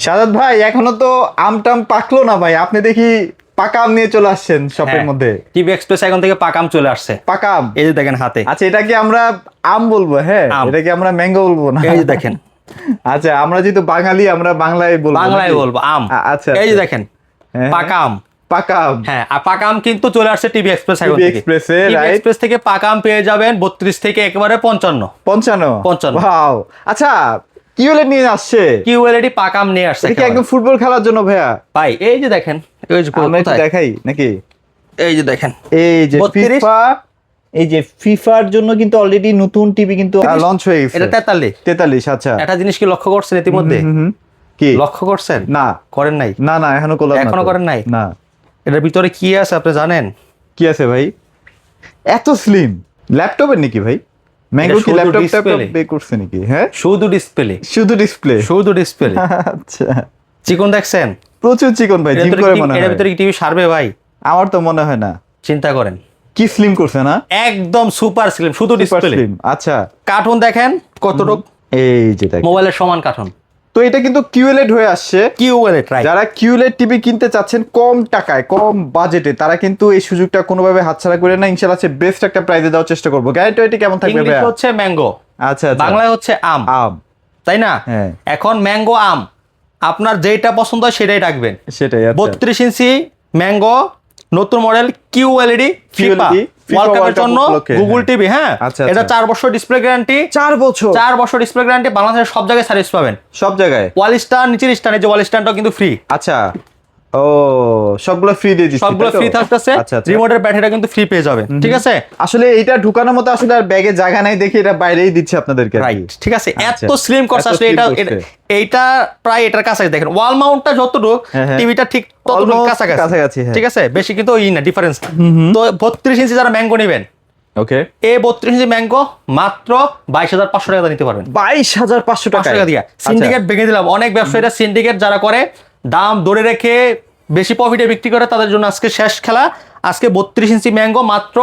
সাজাদ ভাই এখনো তো আমটাম পাকলো না ভাই, আপনি দেখি পাকা আম নিয়ে চলে আসছেন শপের মধ্যে। টিভি এক্সপ্রেস এখন থেকে পাকা আম চলে আসছে। পাকা আম, এই যে দেখেন হাতে। আচ্ছা এটা কি আমরা আম বলবো? হ্যাঁ, এটা কি আমরা ম্যাঙ্গো বলবো না? এই যে দেখেন। আচ্ছা আমরা যেহেতু বাঙালি আমরা বাংলায় বলবো, বাংলায় বলবো আম। আচ্ছা এই যে দেখেন পাকা আম। পাকা আম, হ্যাঁ, আর পাকা আম কিন্তু চলে আসছে টিভি এক্সপ্রেস এখন টিভি থেকে। এক্সপ্রেসে, টিভি রাইট। এক্সপ্রেস থেকে পাকা আম পেয়ে যাবেন 32 থেকে একেবারে 55। 55। ওয়াও, আচ্ছা কিউএলএ নিয়ে আসছে, কিউএলইডি পাকা আম নিয়ে আসছে এটা কি একদম ফুটবল খেলার জন্য ভাইয়া? ভাই এই যে দেখেন, এই যে আমরা একটু দেখাই নাকি? এই যে দেখেন, এই যে 32 ফিফা, এই যে ফিফার জন্য কিন্তু অলরেডি নতুন টিভি কিন্তু লঞ্চ হয়ে গেছে। এটা 43। আচ্ছা, একটা জিনিস কি লক্ষ্য করছেন ইতিমধ্যে? কি লক্ষ্য করছেন? না করেন নাই? না না এখনো করলাম না। এখনো করেন নাই? না। এটার ভিতরে কি আছে আপনি জানেন? কি আছে ভাই? এত স্লিম ল্যাপটপের নাকি ভাই? ম্যাঙ্গো কি শুধু ল্যাপটপ display। বে করছে নাকি? হ্যাঁ শুধু ডিসপ্লে, শুধু ডিসপ্লে। শুধু ডিসপ্লে। আচ্ছা, চিকন দেখছেন? প্রচুর চিকন ভাই, জিম করে মনে এর হয়। ভিতরে কি টিভি সারবে ভাই? আমার তো মনে হয় না। চিন্তা করেন, কি স্লিম করছে না? একদম সুপার স্লিম, শুধু সুপার ডিসপ্লে। স্লিম। আচ্ছা, কার্টুন দেখেন কতটুক, এই যে দেখ, মোবাইলের সমান কার্টুন। তো এটা কিন্তু কিউএলএড হয়ে আসছে। QLED right. যারা কিউএলএড টিভি কিনতে চাচ্ছেন কম টাকায় কম বাজেটে, তারা কিন্তু এই সুযোগটা কোনোভাবে হাতছাড়া করে না। ইনশাআল্লাহ বেস্ট একটা প্রাইসে দেওয়ার চেষ্টা করবো। গ্যারান্টি কেমন থাকবে ইংলিশ ভাইয়া? হচ্ছে ম্যাঙ্গো, আচ্ছা আচ্ছা, বাংলায় হচ্ছে আম, আম। তাই না? হ্যাঁ। এখন ম্যাঙ্গো আম, আপনার যেটা পছন্দ হয় সেটাই রাখবেন। সেটাই। আচ্ছা, 32 ইঞ্চি ম্যাঙ্গো, নতুন মডেল কিউএলইডি ফিফা ওয়ার্ল্ড কাপের জন্য গুগল টিভি। হ্যাঁ, আচ্ছা, এটা আচ্ছা। 4 বছর ডিসপ্লে গ্যারান্টি। 4 বছর 4 বছর ডিসপ্লে গ্যারান্টি, বাংলাদেশের সব জায়গায় সার্ভিস পাবেন। সব জায়গায়। ওয়াল স্ট্যান্ড, নিচের স্ট্যান্ড, এই যে ওয়াল স্ট্যান্ডটাও কিন্তু ফ্রি। আচ্ছা, ও সবগুলো ফ্রি দিয়ে দিচ্ছি, সবগুলো তাই তো? ফ্রি থাকতেছে। আচ্ছা, আচ্ছা। রিমোটের ব্যাটারিটা কিন্তু ফ্রি পেয়ে যাবেন, ঠিক আছে? আসলে এইটা ঢুকানোর মতো আসলে আর ব্যাগে জায়গা নাই দেখে এটা বাইরেই দিচ্ছে আপনাদেরকে। রাইট, ঠিক আছে। আচ্ছা। এত স্লিম করছে এত আসলে slim এটা করছে। এইটা প্রায় এটার কাছাকাছি। দেখেন ওয়াল মাউন্টটা যতটুক, হ্যাঁ, হ্যাঁ। টিভিটা ঠিক ততটুক Almost কাছাকাছি, কাছাকাছি, হ্যাঁ। ঠিক আছে? বেশি কিন্তু ওই না ডিফারেন্স। তো 32 ইঞ্চি যারা ম্যাঙ্গো নেবেন, ওকে, এই 32 ইঞ্চি ম্যাঙ্গো মাত্র 22,500 টাকা নিতে পারবেন। 22,500 টাকা। টাকা দিয়া সিন্ডিকেট ভেঙে দিলাম। অনেক ব্যবসায়ীরা সিন্ডিকেট যারা করে, দাম ধরে রেখে বেশি প্রফিটে বিক্রি করে, তাদের জন্য আজকে শেষ খেলা। আজকে 32 ইঞ্চি ম্যাঙ্গো মাত্র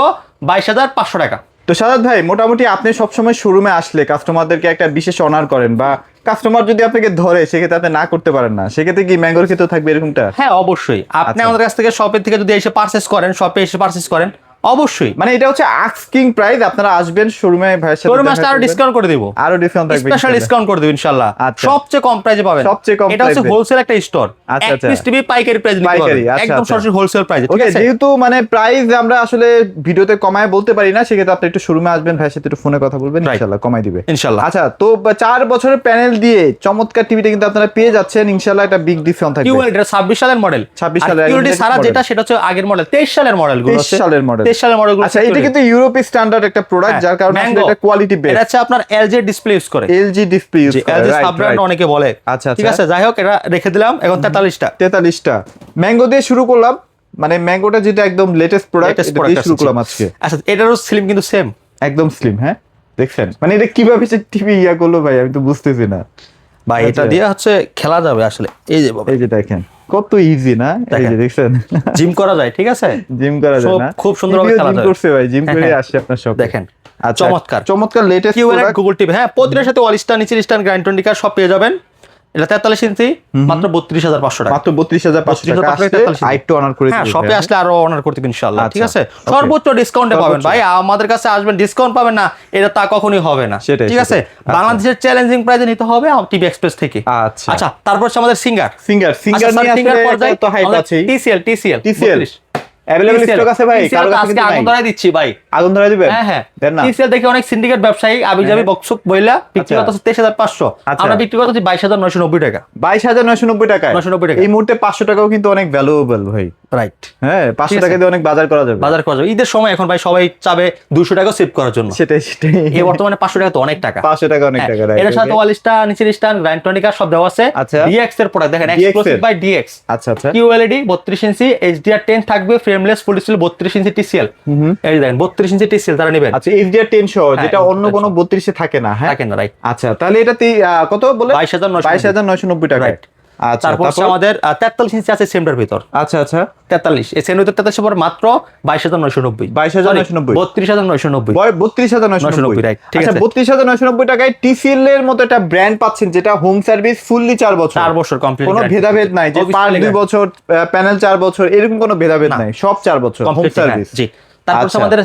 22,500 টাকা। তো সাদাত ভাই, মোটামুটি আপনি সবসময় শোরুমে আসলে কাস্টমারদেরকে একটা বিশেষ অনার করেন, বা কাস্টমার যদি আপনাকে ধরে সেক্ষেত্রে আপনি না করতে পারেন না, সেক্ষেত্রে কি ম্যাঙ্গোর ক্ষেত্রে থাকবে এরকমটা? হ্যাঁ অবশ্যই, আপনি আচ্ছা। আমাদের কাছ থেকে শপের থেকে যদি এসে পারচেজ করেন, শপে এসে পারচেজ করেন, অবশ্যই মানে এটা হচ্ছে আস্কিং প্রাইস, আপনারা আসবেন শোরুমে, ভাইয়ের সাথে শোরুমে দেখা আসলে আরো করবেন। ডিসকাউন্ট করে দিব, আরো ডিসকাউন্ট থাকবে, স্পেশাল ইনশাআল্লাহ। ডিসকাউন্ট করে দিব ইনশাআল্লাহ। আচ্ছা। সবচেয়ে কম প্রাইসে পাবেন। সবচেয়ে কম এটা হচ্ছে price-এ। হোলসেল একটা স্টোর। আচ্ছা, এক আচ্ছা। পিস টিভি পাইকারি প্রাইস নিতে পাইকারি, পারবেন, আচ্ছা, একদম আচ্ছা। সরাসরি হোলসেল প্রাইসে, ঠিক ওকে, আছে? যেহেতু মানে প্রাইস আমরা আসলে ভিডিওতে কমায় বলতে পারি না, সেক্ষেত্রে আপনি একটু শোরুমে আসবেন, ভাইয়ের সাথে একটু ফোনে কথা বলবেন, Right. ইনশাআল্লাহ কমাই দিবে ইনশাআল্লাহ। আচ্ছা, তো 4 বছরের প্যানেল দিয়ে চমৎকার টিভিটা কিন্তু আপনারা পেয়ে যাচ্ছেন, ইনশাআল্লাহ একটা বিগ ডিসকাউন্ট থাকবে। কিউএলইডি এটা 26 সালের মডেল। 26 সালের কিউএলইডি latest সারা model। যেটা সেটা হচ্ছে আগের মডেল, 23 সালের মডেলগুলো 23 সালের model। 23 সালের মডেলগুলো। আচ্ছা, এটা কিন্তু ইউরোপীয় স্ট্যান্ডার্ড একটা প্রোডাক্ট, যার কারণে আসলে এটা কোয়ালিটি এটা বেস্ট। হচ্ছে আপনার এলজি ডিসপ্লে ইউজ করে, এলজি ডিসপ্লে ইউজ করে, LG right sub brand right. অনেকে বলে। আচ্ছা, ঠিক আচ্ছা। আছে, যাই হোক এটা রেখে দিলাম। এখন 43টা 43টা ম্যাঙ্গো দিয়ে শুরু করলাম, মানে ম্যাঙ্গোটা যেটা একদম লেটেস্ট প্রোডাক্ট, latest এটা product দিয়ে শুরু আসছে। করলাম আজকে। আচ্ছা, এটারও স্লিম কিন্তু সেম, একদম স্লিম। হ্যাঁ, দেখছেন মানে এটা কিভাবে টিভি ইয়া করলো ভাই, আমি তো বুঝতেছি না ভাই। এটা আচ্ছা। দিয়ে হচ্ছে খেলা যাবে আসলে। এই যে বাবা, এই যে দেখেন কত ইজি না, এই যে দেখেন। দেখছেন জিম করা যায়, ঠিক আছে? জিম করা যায় না? খুব সুন্দরভাবে খেলা জিম যাবে। করছে ভাই, জিম করে হ্যাঁ, আসছে আপনার সব। দেখেন আচ্ছা, চমৎকার চমৎকার latest QLED product. Google TV. হ্যাঁ, প্রতিটার সাথে ওয়াল স্ট্যান্ড, নিচের স্ট্যান্ড, গ্রাইন্ড 20 কার সব পেয়ে যাবেন। এটা 43 ইঞ্চি মাত্র 32,500 টাকা। মাত্র 32,500 টাকা। 32,500 আসলে আরেকটু অনার করে হ্যাঁ, দিবেন শপে ভাই। আসলে আরো অনার করতে ইনশাআল্লাহ, ঠিক আচ্ছা, আছে? okay. সর্বোচ্চ ডিসকাউন্টে পাবেন সর্বোচ্চ। ভাই। আমাদের কাছে আসবেন, ডিসকাউন্ট পাবেন না, এটা তা কখনোই হবে না, সেটাই, ঠিক আছে? সেটাই। আচ্ছা। বাংলাদেশের চ্যালেঞ্জিং প্রাইসে নিতে হবে টিভি এক্সপ্রেস থেকে। আচ্ছা। আচ্ছা, তারপর হচ্ছে আমাদের সিঙ্গার। সিঙ্গার নিয়ে আসলে তো হাইপ আছে। টিসিএল TCL अवेलेबल স্টক আছে ভাই, কারো কাছে আজকে কিন্তু আগুন নাই। ধরাই দিচ্ছি ভাই। আগুন ধরে দিবেন? হ্যাঁ হ্যাঁ, দেন না। টিসিএল দেখে অনেক সিন্ডিকেট ব্যবসায়ী আবিজাবি বকসুক বইলা বিক্রি আচ্ছা। করতেছে 23,500, আচ্ছা। আমরা বিক্রি করতেছি 22,990 টাকা। 22,990 টাকায়। 990 টাকা। এই মুহূর্তে 500 টাকাও কিন্তু অনেক ভ্যালুয়েবল ভাই। রাইট, হ্যাঁ, 500 ঠিক টাকা আছে। দিয়ে অনেক বাজার করা যাবে। বাজার করা যাবে। ঈদের সময় এখন ভাই সবাই চাবে 200 টাকা সেভ করার জন্য। সেটাই সেটাই। এই বর্তমানে 500 টাকা তো অনেক টাকা। 500 টাকা অনেক হ্যাঁ, টাকা, রাইট। এটার সাথে ওয়াল স্ট্যান্ড, নিচের স্ট্যান্ড, গ্রাইন্ড 20 কার সব দেওয়া আছে। আচ্ছা। ডিএক্স এর প্রোডাক্ট দেখেন, DX এর। Exclusive by DX. আচ্ছা আচ্ছা। কিউএলইডি 32 ইঞ্চি HDR10 থাকবে, frameless full display 32 inch TCL. এই যে দেখেন 32 ইঞ্চি টিসিএল তারা নেবেন। আচ্ছা, HDR10 সহ, হ্যাঁ, যেটা অন্য HDR10 কোনো 32 এ থাকে না। হ্যাঁ, থাকে না, রাইট। আচ্ছা, তাহলে এটা কত বলে? 22,990 22,990 টাকা। রাইট। আচ্ছা, তারপর হচ্ছে তারপর? আমাদের 43 ইঞ্চি আছে সেমটার ভিতর, আচ্ছা আচ্ছা 43 এই সেমের ভিতর 43 পর মাত্র 22,990, 22,990 32,990, 32,990 right, ঠিক আচ্ছা আছে। 32,990 টাকায় TCL এর মতো একটা ব্র্যান্ড পাচ্ছেন যেটা হোম সার্ভিস ফুললি 4 বছর, 4 বছর কমপ্লিট, কোনো ভেদাভেদ নাই যে পার্ট 2 বছর প্যানেল 4 বছর এরকম কোনো ভেদাভেদ না। নাই, সব 4 বছর হোম সার্ভিস। জি। তারপর হচ্ছে আচ্ছা। আমাদের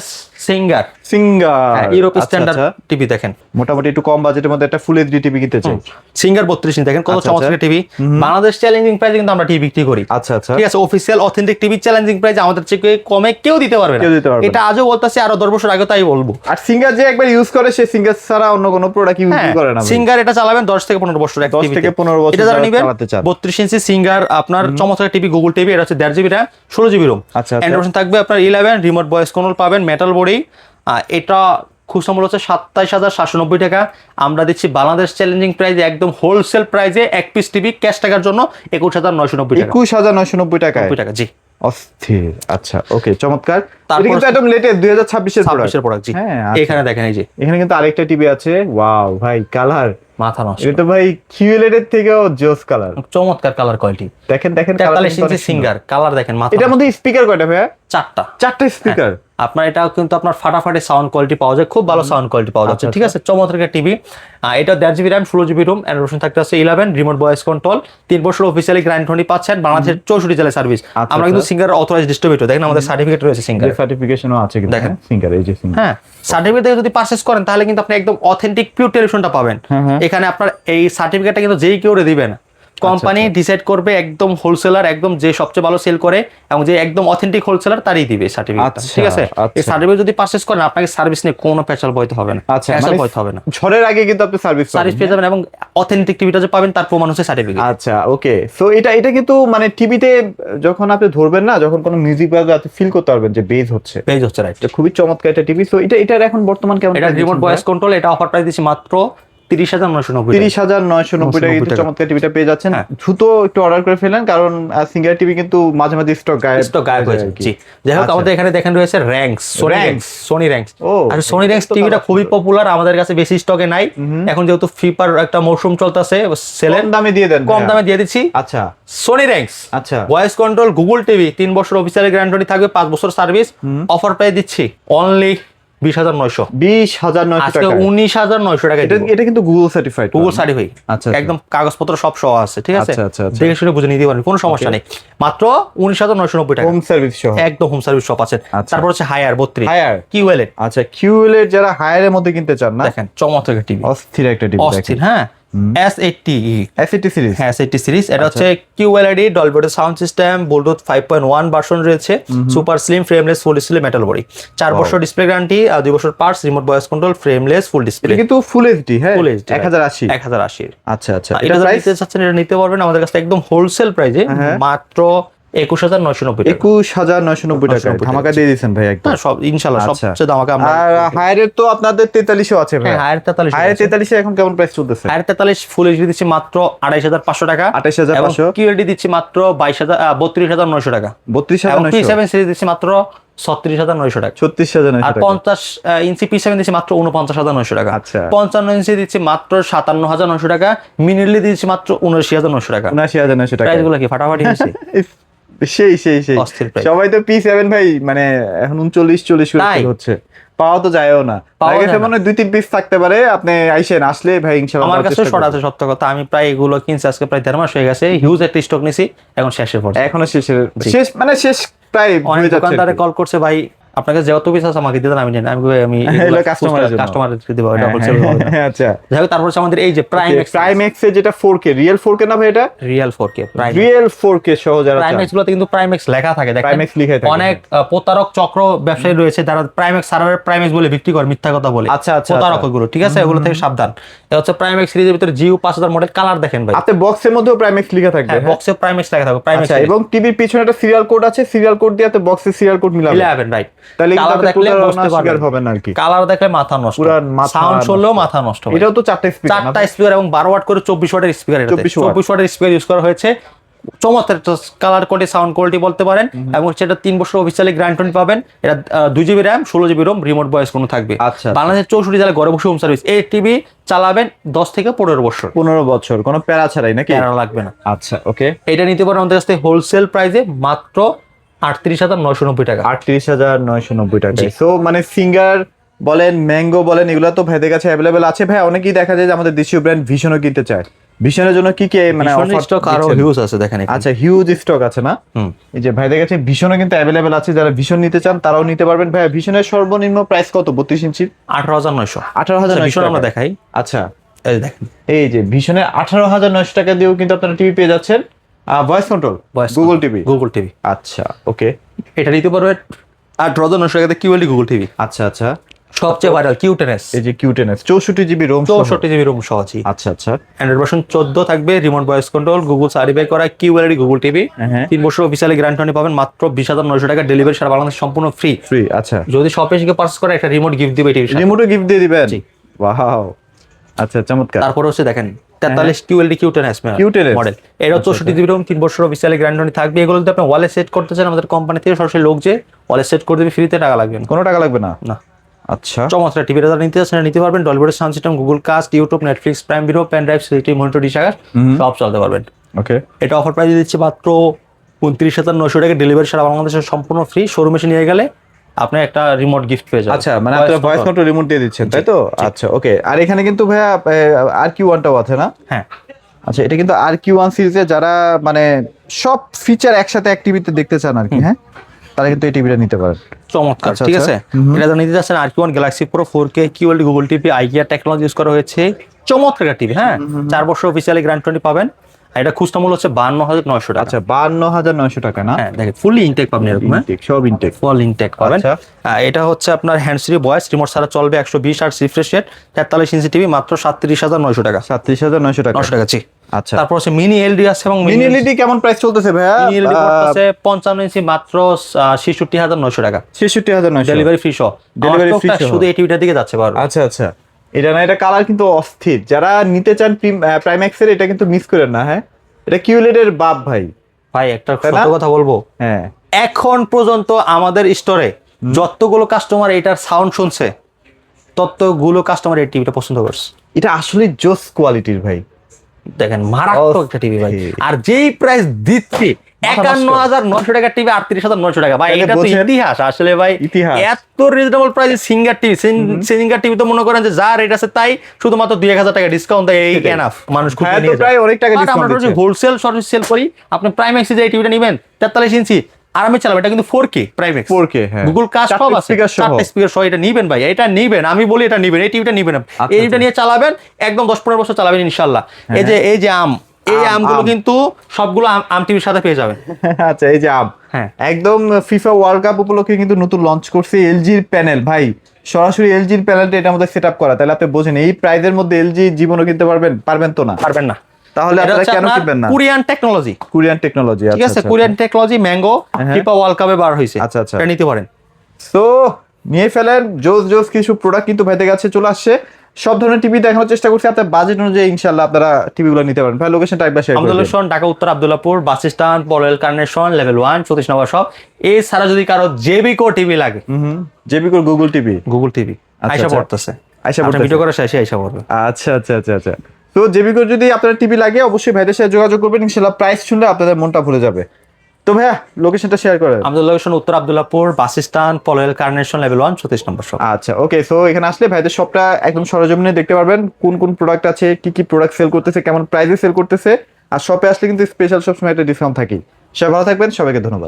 সিঙ্গার, সিঙ্গার ইউরোপ আচ্ছা, স্ট্যান্ডার্ড আচ্ছা। টিভি দেখেন, মোটামুটি একটু কম বাজেটের মধ্যে একটা ফুল এইচডি টিভি কিনতে চাই। সিঙ্গার 32 ইঞ্চি দেখেন কত আচ্ছা, চমৎকার আচ্ছা। টিভি, বাংলাদেশ চ্যালেঞ্জিং প্রাইসে কিন্তু আমরা টিভি বিক্রি করি। আচ্ছা আচ্ছা ঠিক আছে, official authentic TV challenging price আমাদের থেকে কমে কেউ দিতে পারবে না, কেউ দিতে পারবে না। এটা আজও বলতাছি, আরো 10 বছর আগে তাই বলবো। আর সিঙ্গার যে একবার ইউজ করে সে সিঙ্গার ছাড়া অন্য কোনো প্রোডাক্ট ইউজ করে না ভাই। সিঙ্গার এটা চালাবেন 10 থেকে 15 বছর, 10 থেকে 15 বছর এটা যারা যারা নেবেন চালাতে চান। 32 ইঞ্চি সিঙ্গার আপনার চমৎকার টিভি, গুগল টিভি, এটা হচ্ছে 1.5 জিবি RAM 16 জিবি রোম, আচ্ছা, আচ্ছা। অ্যান্ড্রয়েড থাকবে আপনার 11, রিমোট ভয়েস কন্ট্রোল পাবেন, মেটাল বডি। এটা খুচরা মূল্য হচ্ছে 27,790 টাকা, আমরা দিচ্ছি বাংলাদেশ চ্যালেঞ্জিং প্রাইসে একদম হোলসেল প্রাইসে এক পিস টিভি ক্যাশ টাকার জন্য 21,990 টাকা, 21,990 টাকায় 90 টাকা। জি, অস্থির। আচ্ছা ওকে চমৎকার। তারপর এটা কিন্তু একদম লেটেস্ট 2026 এর প্রোডাক্ট। 26 এর প্রোডাক্ট। জি, হ্যাঁ আচ্ছা। এখানে দেখেন এই যে এখানে কিন্তু আরেকটা টিভি আছে, ওয়াও ভাই কালার, মাথা নষ্ট, এটা তো ভাই কিউএলইডি এর থেকেও জোস কালার। চমৎকার কালার কোয়ালিটি। দেখেন দেখেন 43 ইঞ্চি সিঙ্গার, কালার দেখেন, মাথা এটার মধ্যে স্পিকার কয়টা ভাইয়া? 4টা। 4টা স্পিকার। আপনার এটা কিন্তু আপনার ফাটাফাটি সাউন্ড কোয়ালিটি পাওয়া যায়, খুব ভালো সাউন্ড কোয়ালিটি পাওয়া যাচ্ছে। আচ্ছা, ঠিক আছে, চমৎকার একটা টিভি। এটা 1.5 GB RAM 16 GB ROM, Android থাকতে আছে 11, রিমোট ভয়েস কন্ট্রোল, 3 বছর অফিসিয়ালি গ্যারান্টি পাচ্ছেন, বাংলাদেশের 64 জেলায় সার্ভিস। আচ্ছা, আমরা কিন্তু আচ্ছা। সিঙ্গার অথরাইজড ডিস্ট্রিবিউটর, দেখেন আমাদের সার্টিফিকেট রয়েছে সিঙ্গার। সার্টিফিকেশনও আছে কিন্তু দেখেন। সিঙ্গার, এই যে সিঙ্গার। হ্যাঁ, সার্টিফিকেট থেকে যদি পারচেজ করেন তাহলে কিন্তু আপনি একদম অথেন্টিক পিওর টেলিভিশনটা পাবেন। এখানে আপনার এই সার্টিফিকেটটা কিন্তু যেই কেউ দিবেন, কোম্পানি ডিসাইড করবে, একদম হোলসেলার, একদম যে সবচেয়ে ভালো সেল করে এবং যে একদম অথেন্টিক হোলসেলার তারই দিবে সার্টিফিকেটটা। আচ্ছা, ঠিক আছে, এই আচ্ছা। সার্টিফিকেট যদি পারচেজ করেন আপনাকে সার্ভিস নিয়ে কোনো পেঁচাল বইতে হবে না, আচ্ছা পেঁচাল মানে বইতে হবে না, ঝড়ের আগে কিন্তু আপনি সার্ভিস সার্ভিস পেয়ে যাবেন এবং অথেন্টিক টিভিটা যে পাবেন তার প্রমাণ হচ্ছে সার্টিফিকেট। আচ্ছা ওকে। সো এটা কিন্তু মানে টিভিতে যখন আপনি ধরবেন না, যখন কোনো মিউজিক বাজবে আপনি ফিল করতে পারবেন যে বেজ হচ্ছে। পেজ হচ্ছে, রাইট। এটা খুবই চমৎকার একটা টিভি। সো এটার এখন বর্তমান কেমন? এটা রিমোট ভয়েস কন্ট্রোল, এটা অফার প্রাইস দিচ্ছি মাত্র 30,990 টাকা। 30,990 টাকা কিন্তু চমৎকার টিভিটা পেয়ে যাচ্ছেন। হ্যাঁ। দ্রুত একটু অর্ডার করে ফেলেন, কারণ সিঙ্গার টিভি কিন্তু মাঝে মাঝে স্টক গায়েব হয়েছে। জি, যাই হোক আচ্ছা। আমাদের এখানে দেখেন রয়েছে র্যাঙ্কস, সোনি র্যাঙ্কস। ও, আর সোনি র্যাঙ্কস তো টিভিটা ভালো। খুবই পপুলার, আমাদের কাছে বেশি স্টকে নাই। এখন যেহেতু ফিফার একটা মৌসুম চলতেছে, সেলের কম দামে দিয়ে দেন কম ভাইয়া। দামে দিয়ে দিচ্ছি। আচ্ছা সোনি র্যাঙ্কস, আচ্ছা ভয়েস কন্ট্রোল, গুগল টিভি, 3 বছর অফিসিয়াল গ্যারান্টি থাকবে, 5 বছর সার্ভিস। অফার প্রাইস দিচ্ছি অনলি 20,900, 20,900 আজকে টাকা। 19,900 টাকা। এটা কিন্তু গুগল সার্টিফাইড, গুগল সার্টিফাই, আচ্ছা, একদম কাগজপত্র সব সহ আছে। ঠিক আছে, আচ্ছা, আচ্ছা, আচ্ছা। দেখে শুনে বুঝে নিতে পারেন, কোনো সমস্যা নেই। মাত্র 19,990 টাকা, হোম সার্ভিস সহ। একদম হোম সার্ভিস শপ আছে। আচ্ছা। তারপর হচ্ছে হায়ার 32, হায়ার। কিউএলএ আচ্ছা কিউএল এর যারা হায়ারের মধ্যে কিনতে চান না, দেখেন চমৎকার টিভি, অস্থির একটা টিভি অস্থির। হ্যাঁ, S80, এসএটি সিরিজ। হ্যাঁ S80 সিরিজ। এটা হচ্ছে QLED Dolby sound system, Bluetooth 5.1 version রয়েছে, super slim frameless full display metal body, 4 বছর ডিসপ্লে গ্যারান্টি, 2 বছর parts, remote voice control, frameless full display, এটা কিন্তু ফুল এইচডি। হ্যাঁ ফুল এইচডি 1080। 1080। আচ্ছা আচ্ছা। এটা এটা যারা প্রাইস নিতে চাচ্ছেন এটা নিতে পারবেন আমাদের কাছে একদম হোলসেল প্রাইসে, হ্যাঁ। মাত্র 21,990 টাকা। 21,990 টাকা 990 ধামাকা দিয়ে দিয়েছেন ভাই একদম। হ্যাঁ, সব ইনশাআল্লাহ আচ্ছা। সবচেয়ে দামাকা আমরা। আর হায়ারের তো আপনাদের 4300 আছে ভাই। হ্যাঁ, হায়ার 43, হায়ার 43 এখন কেমন প্রাইস চলতেছে? হায়ার 43 ফুল এইচডি দিচ্ছি মাত্র 28,500 টাকা, 28,500 QLED দিচ্ছি মাত্র 32,900 টাকা, এবং 32,900 P7 সিরিজ দিচ্ছি মাত্র 36,900 টাকা, 36,900 আর টাকা। 50 ইঞ্চি P7 দিচ্ছি মাত্র 49,900 টাকা, আচ্ছা। 55 ইঞ্চি দিচ্ছি মাত্র 57,900 টাকা, মিনিটলি দিচ্ছি মাত্র 79,900 টাকা। 79,900 টাকা। প্রাইসগুলো কি ফাটাফাটি হয়েছে? সেই সেই সেই অস্থির price। সবাই তো P7 ভাই মানে এখন 39-40 করে তাই। sell হচ্ছে, পাওয়া তো যায়ও না। পাওয়া আগে যায় না। মনে হয় 2-3 পিস থাকতে পারে, আপনি আইসেন, আসলে ভাই ইনশাআল্লাহ আমার দেওয়ার কাছে চেষ্টা শর্ট করব। আছে সত্য কথা, আমি প্রায় এগুলো কিনছি আজকে প্রায় 1.5 মাস হয়ে গেছে, হিউজ একটা স্টক নিছি, এখন শেষের পর্যায়ে। এখনো শেষের জি। শেষ মানে শেষ প্রায় অনেক হয়ে যাচ্ছে। দোকানদারে কল করছে, ভাই আপনাকে যত পিস আছে আমাকে দিয়ে দেন, আমি নেন, আমি কই আমি এগুলো কাস্টমারের জন্য। কাস্টমারকে দেব, এটা হোলসেল হবে না। আচ্ছা যাই হোক, তারপর হচ্ছে আমাদের এই যে প্রাইম এক্স এর যেটা 4K রিয়েল 4K না ভাই, এটা real 4K prime real 4K সহ যারা চান। প্রাইমেক্স গুলোতে কিন্তু প্রাইমেক্স লেখা থাকে, দেখেন প্রাইমেক্স লিখে থাকে। অনেক প্রতারক চক্র ব্যবসায়ী রয়েছে যারা প্রাইমেক্স সারার প্রাইমেক্স বলে বিক্রি করে, মিথ্যা কথা বলে। আচ্ছা, আচ্ছা, প্রতারক আচ্ছা। ওগুলো, ঠিক আছে, ওগুলো থেকে সাবধান। এটা হচ্ছে প্রাইমেক্স সিরিজের ভিতরে জিও 5000 মডেল, কালার দেখেন ভাই, আপনি বক্সের মধ্যেও প্রাইম এক্স লেখা থাকবে। হ্যাঁ, বক্সে প্রাইমেক্স লেখা থাকবে, প্রাইমেক্স আচ্ছা, এবং টিভির পিছনে একটা সিরিয়াল কোড আছে, সিরিয়াল কোড দিয়ে আপনি বক্সের সিরিয়াল কোড মিলাবেন। 11, রাইট। তাহলে কিন্তু কালার আপনি দেখলে পুরো বুঝতে শিকার পারবেন, হবেন না আর কি। কালার দেখলে মাথা নষ্ট, পুরা মাথা সাউন্ড নষ্ট। শুনলেও মাথা নষ্ট ভাই। এটাও তো 4টা স্পিকার, 4টা স্পিকার এবং 12 ওয়াট করে 24 ওয়াটের স্পিকার, 24 24 ওয়াটের স্পিকার ইউজ করা হয়েছে। চমৎকার কালার কোয়ালিটি, সাউন্ড কোয়ালিটি বলতে পারেন, এবং সেটা 3 বছর অফিসিয়ালি গ্যারান্টি পাবেন। এটা 2 GB RAM, 16 GB ROM, remote voice কোনো থাকবে। আচ্ছা। বাংলাদেশের 64 জেলায় ঘরে বসে হোম সার্ভিস। এই টিভি চালাবেন 10 থেকে 15 বছর। 15 বছর কোনো প্যারা ছাড়াই নাকি? প্যারা লাগবে না। আচ্ছা ওকে। এটা নিতে পারেন আমাদের কাছ থেকে হোলসেল প্রাইসে মাত্র 38,990 টাকা। 38,990 টাকা। জি। সো মানে সিঙ্গার বলেন, ম্যাঙ্গো বলেন, এগুলো তো ভাইদের কাছে অ্যাভেলেবেল আছে। ভাই অনেকেই দেখা যায় যে আমাদের দেশীয় ব্র্যান্ড ভিশনও কিনতে চায়। ভিশনের জন্য কি কি মানে ভীষণ স্টক আরো হিউজ আছে দেখেন এখানে। আচ্ছা, হিউজ স্টক আছে না? এই যে ভাইদের কাছে ভিশনও কিন্তু অ্যাভেলেবেল আছে, যারা ভিশন নিতে চান তারাও নিতে পারবেন। ভাই ভিশনের সর্বনিম্ন প্রাইস কত 32 ইঞ্চির? 18,900। 18,900 ভীষণ আমরা দেখাই। আচ্ছা, এই দেখেন, এই যে ভিশনের 18,900 টাকা দিয়েও কিন্তু আপনারা টিভি পেয়ে যাচ্ছেন। Voice control Google TV. Google TV. আচ্ছা ওকে। এটা নিতে পারবেন 18,900 টাকাতে কিউএলডি গুগল টিভি। আচ্ছা আচ্ছা। সবচেয়ে ভাইরাল কিউটেনেস। এই যে কিউটেনেস 64 GB রোম, 64 GB রোম সহ আছে। আচ্ছা আচ্ছা। অ্যান্ড্রয়েড ভার্সন 14 থাকবে, remote voice control, Google certify করা কিউএলডি গুগল টিভি। 3 বছর অফিসিয়ালি গ্যারান্টি পাবেন মাত্র 20,900 টাকা। ডেলিভারি সারা বাংলাদেশ সম্পূর্ণ ফ্রি। ফ্রি। আচ্ছা, যদি শপে এসে পারচেজ করে একটা রিমোট গিফট দিবে টিভি। রিমোটও গিফট দিয়ে দিবেন? জি। ওয়াও, আচ্ছা চমৎকার। তারপরে হচ্ছে দেখেন 43 কিউএলডি কিউটেনেস মডেল। এটা 64 GB রোম, 3 বছর অফিসিয়ালি গ্যারান্টি থাকবে। এগুলো যদি আপনি ওয়ালে সেট করতে চান আমাদের কোম্পানি থেকে সরাসরি লোক যে ওয়ালে সেট করে দেবে, ফ্রিতে, টাকা লাগবে না। কোনো টাকা লাগবে না? না। আচ্ছা, চমৎকার টিভিটা যারা নিতে চাচ্ছেন নিতে পারবেন। Dolby sound system, Google cast, YouTube, Netflix, prime video, pen drive, সিটি মনিটর, ডিশার সব চালাতে পারবেন। ওকে। এটা অফার প্রাইস দিচ্ছে মাত্র 29,900 টাকা। ডেলিভারি সারা বাংলাদেশের সম্পূর্ণ ফ্রি। শোরুমে এসে নিয়ে গেলে আপনি একটা রিমোট গিফট পেয়ে যাবেন। আচ্ছা, মানে আপনারা ভয়েস কন্ট্রোল রিমোট দিয়ে দিচ্ছেন, তাই তো? আচ্ছা ওকে। আর এখানে কিন্তু ভাইয়া RQ1টাও আছে না? হ্যাঁ। আচ্ছা, এটা কিন্তু RQ1 সিরিজে যারা মানে সব ফিচার একসাথে এক টিভিতে দেখতে চান আর কি, হ্যাঁ, তারা কিন্তু এই টিভিটা নিতে পারেন। চমৎকার, আচ্ছা, ঠিক আচ্ছা। আছে। এটা যারা নিতে যাচ্ছেন RQ1 Galaxy pro 4K QLED Google TV IKEA technology use করা হয়েছে। চমৎকার টিভি, হ্যাঁ। 4 বছর অফিসিয়ালি গ্যারান্টি পাবেন। আর এটা খুচরা মূল্য হচ্ছে 52,900 টাকা। আচ্ছা, 52,900 টাকা না? হ্যাঁ, দেখেন ফুললি ইনটেক পাবেন এরকম, হ্যাঁ, ইনটেক, সব ইনটেক, ফুল ইনটেক পাবেন। আচ্ছা। এটা হচ্ছে আপনার হ্যান্ডস ফ্রি ভয়েস, রিমোট ছাড়া চলবে, 120 hertz refresh rate, 43 inch TV, মাত্র 37,900 টাকা। 37,900 টাকা। 900 টাকা, জি। আচ্ছা, তারপর হচ্ছে মিনি এলডি আছে, এবং মিনি এলইডি কেমন প্রাইস চলতেছে ভাইয়া? মিনি এলডি করতেছে 55 ইঞ্চি মাত্র 66,900 টাকা। 66,900 ডেলিভারি ফ্রি সহ। ডেলিভারি ফ্রি সহ। শুধু এই টিভিটার দিকে যাচ্ছে বারবার। আচ্ছা আচ্ছা। এটা না, এটা কালার কিন্তু অস্থির। যারা নিতে চান প্রাইম্যাক্স এর, এটা কিন্তু মিস করেন না, হ্যাঁ। এটা কিউলেড এর বাপ ভাই। ভাই একটা তাই না? সত্য কথা বলবো, হ্যাঁ, এখন পর্যন্ত আমাদের স্টোরে যতগুলো কাস্টমার এটার সাউন্ড শুনছে ততগুলো কাস্টমার এই টিভিটা পছন্দ করছে। এটা আসলে জোস কোয়ালিটির ভাই। দেখেন মারাত্মক একটা টিভি ভাই। আর যেই প্রাইস দিচ্ছি 51,900 টাকা টিভি, 38,900 টাকা ভাই, এটা তো ইতিহাস আসলে ভাই। ইতিহাস। এত রিজনেবল প্রাইসে সিঙ্গার টিভি, সিঙ্গার টিভি তো মনে করেন যে যা রেট আছে তাই, শুধুমাত্র 2,000 টাকা ডিসকাউন্ট দেয়, এই এনাফ। মানুষ খুব হ্যাঁ, তো প্রায় অনেক টাকা ডিসকাউন্ট দিচ্ছে। হোলসেল সার্ভিস সেল করি। আপনি প্রাইম্যাক্সে যে এই টিভিটা নেবেন 43 ইঞ্চি আরামে চালাবেন। এটা কিন্তু 4K প্রাইম্যাক্স, 4K, হ্যাঁ। গুগল কাস্ট সব আছে, স্পিকার সহ। 4টা স্পিকার সহ। এটা নিবেন ভাই, এটা নিবেন, আমি বলি এটা নিবেন, এই টিভিটা নিবেন। এই টিভিটা নিয়ে চালাবেন একদম 10-15 বছর চালাবেন ইনশাআল্লাহ। এই যে এই আমগুলো কিন্তু সবগুলো আম টিভির সাথে পেয়ে যাবেন। আচ্ছা, এই যে আম, হ্যাঁ, একদম ফিফা ওয়ার্ল্ড কাপ উপলক্ষে কিন্তু নতুন লঞ্চ করছে এলজির প্যানেল ভাই। সরাসরি এলজির প্যানেলটা এটা আমাদের সেটআপ করা। তাহলে আপনি বোঝেন এই প্রাইজের মধ্যে এলজি জীবনও কিনতে পারবেন তো না? পারবেন না। তাহলে আপনারা কেন কিনবেন না? কোরিয়ান টেকনোলজি, কোরিয়ান টেকনোলজি, ঠিক আছে। Korean technology mango FIFA world কাপে বার হইছে। আচ্ছা আচ্ছা, এটা নিতে পারেন। সো নিয়ে ফেলেন। জোস কিছু প্রোডাক্ট কিন্তু ভাইদের কাছে চলে আসছে। সব ধরনের টিভি দেখানোর চেষ্টা করছি। আপনার বাজেট অনুযায়ী ইনশাআল্লাহ আপনারা টিভিগুলো নিতে পারেন। ভাই লোকেশনটা একবার শেয়ার করে দিন। আব্দুল্লাহ ঢাকা উত্তর Abdullahpur bus stand, Parel carnation, level 1 34 নম্বর শপ। এছাড়া যদি কারো জেবিকো টিভি লাগে, জেবিকোর গুগল টিভি, গুগল টিভি আইসা পড়তেছে, ভিডিও করার শেষে আইসা পড়বে। আচ্ছা আচ্ছা আচ্ছা আচ্ছা। তো জেবিকোর যদি আপনার টিভি লাগে অবশ্যই ভাইদের সাথে যোগাযোগ করবেন। ইনশাআল্লাহ প্রাইস শুনলে আপনাদের মনটা ভুলে যাবে। তো ভাইয়া লোকেশনটা শেয়ার করেন। আমাদের লোকেশন উত্তর Abdullahpur bus stand, Parel carnation, level 1 34 নম্বর শপ। আচ্ছা ওকে। সো এখানে আসলে ভাইদের শপটা একদম সরজমিনে দেখতে পারবেন, কোন প্রোডাক্ট আছে, কি প্রোডাক্ট সেল করতেছে, কেমন প্রাইসে সেল করতেছে। আর শপে আসলে কিন্তু স্পেশাল সবসময় একটা ডিসকাউন্ট থাকে। সবাই ভালো থাকবেন, সবাইকে ধন্যবাদ।